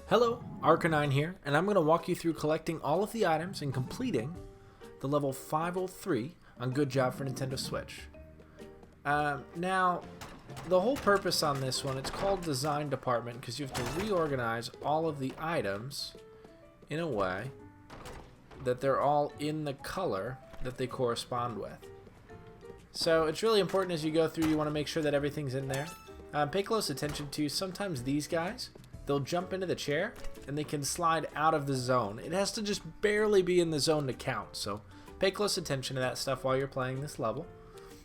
Hello, Arcanine here, and I'm going to walk you through collecting all of the items and completing the level 503 on Good Job for Nintendo Switch. Now, the whole purpose on this one, it's called Design Department because you have to reorganize all of the items in a way that they're all in the color that they correspond with. So it's really important as you go through, you want to make sure that everything's in there. Pay close attention to sometimes these guys. They'll jump into the chair and they can slide out of the zone. It has to just barely be in the zone to count, so pay close attention to that stuff while you're playing this level.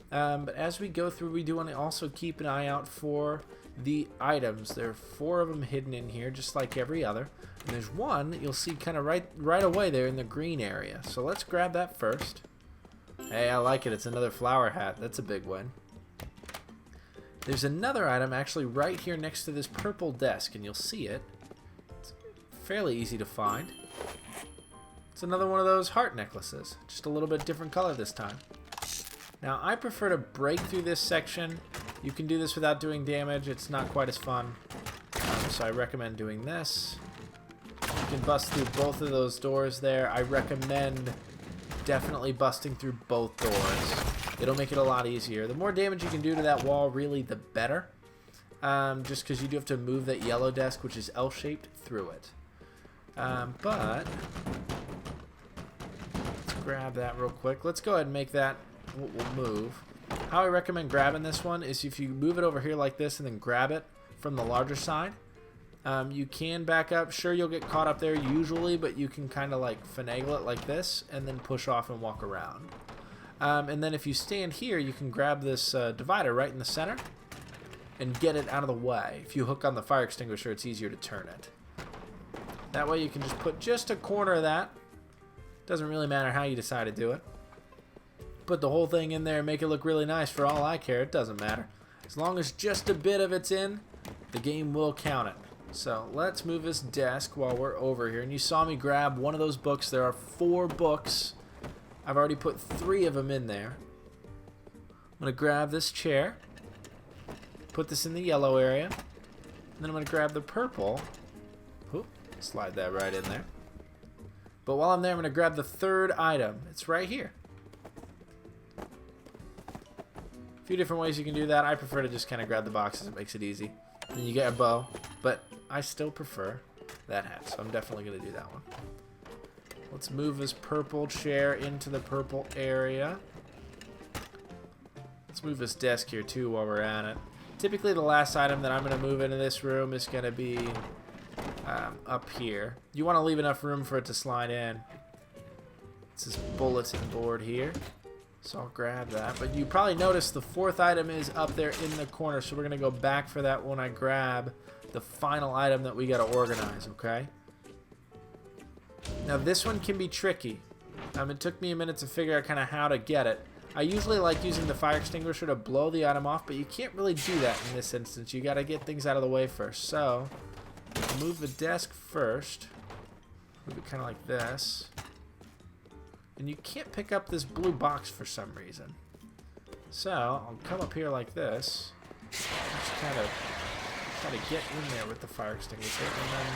But as we go through, we do want to also keep an eye out for the items. There are 4 of them hidden in here, just like every other. And there's one that you'll see kind of right away there in the green area. So let's grab that first. Hey, I like it. It's another flower hat. That's a big win. There's another item actually right here next to this purple desk, and you'll see it. It's fairly easy to find. It's another one of those heart necklaces, just a little bit different color this time. Now, I prefer to break through this section. You can do this without doing damage. It's not quite as fun, so I recommend doing this. You can bust through both of those doors there. I recommend definitely busting through both doors. It'll make it a lot easier. The more damage you can do to that wall, really, the better. Just because you do have to move that yellow desk, which is L-shaped, through it. But let's grab that real quick. Let's go ahead and make that what we'll move. How I recommend grabbing this one is if you move it over here like this and then grab it from the larger side. You can back up. Sure, you'll get caught up there usually, but you can kind of like finagle it like this and then push off and walk around. And then if you stand here, you can grab this divider right in the center and get it out of the way. If you hook on the fire extinguisher, it's easier to turn it. That way you can just put just a corner of that. Doesn't really matter how you decide to do it. Put the whole thing in there and make it look really nice. For all I care, it doesn't matter. As long as just a bit of it's in, the game will count it. So let's move this desk while we're over here. And you saw me grab one of those books. There are 4 books. I've already put 3 of them in there. I'm going to grab this chair. Put this in the yellow area. And then I'm going to grab the purple. Oop, slide that right in there. But while I'm there, I'm going to grab the 3rd item. It's right here. A few different ways you can do that. I prefer to just kind of grab the boxes. It makes it easy. Then you get a bow. But I still prefer that hat, so I'm definitely going to do that one. Let's move this purple chair into the purple area. Let's move this desk here too while we're at it. Typically the last item that I'm going to move into this room is going to be up here. You want to leave enough room for it to slide in. It's this bulletin board here. So I'll grab that. But you probably noticed the 4th item is up there in the corner. So we're going to go back for that when I grab the final item that we got to organize, okay? Now this one can be tricky. It took me a minute to figure out kind of how to get it. I usually like using the fire extinguisher to blow the item off, but you can't really do that in this instance. You got to get things out of the way first. So move the desk first. Move it kind of like this. And you can't pick up this blue box for some reason. So I'll come up here like this. Just kind of get in there with the fire extinguisher, and then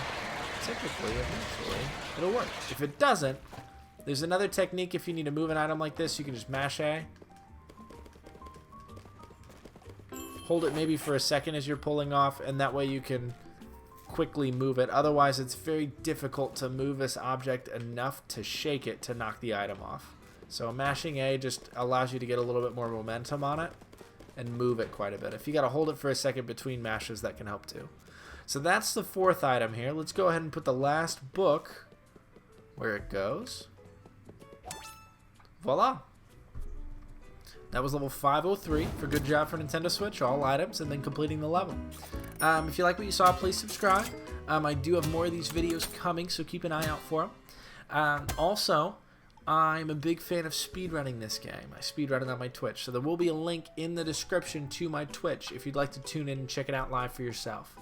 typically, eventually, it'll work. If it doesn't, there's another technique. If you need to move an item like this, you can just mash A. Hold it maybe for a second as you're pulling off, and that way you can quickly move it. Otherwise, it's very difficult to move this object enough to shake it to knock the item off. So mashing A just allows you to get a little bit more momentum on it and move it quite a bit. If you got to hold it for a second between mashes, that can help too. So that's the 4th item here. Let's go ahead and put the last book where it goes. Voila. That was level 503 for Good Job for Nintendo Switch, all items, and then completing the level. If you like what you saw, please subscribe. I do have more of these videos coming, so keep an eye out for them. Also, I'm a big fan of speedrunning this game. I speedrun it on my Twitch, so there will be a link in the description to my Twitch if you'd like to tune in and check it out live for yourself.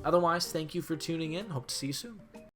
Otherwise, thank you for tuning in. Hope to see you soon.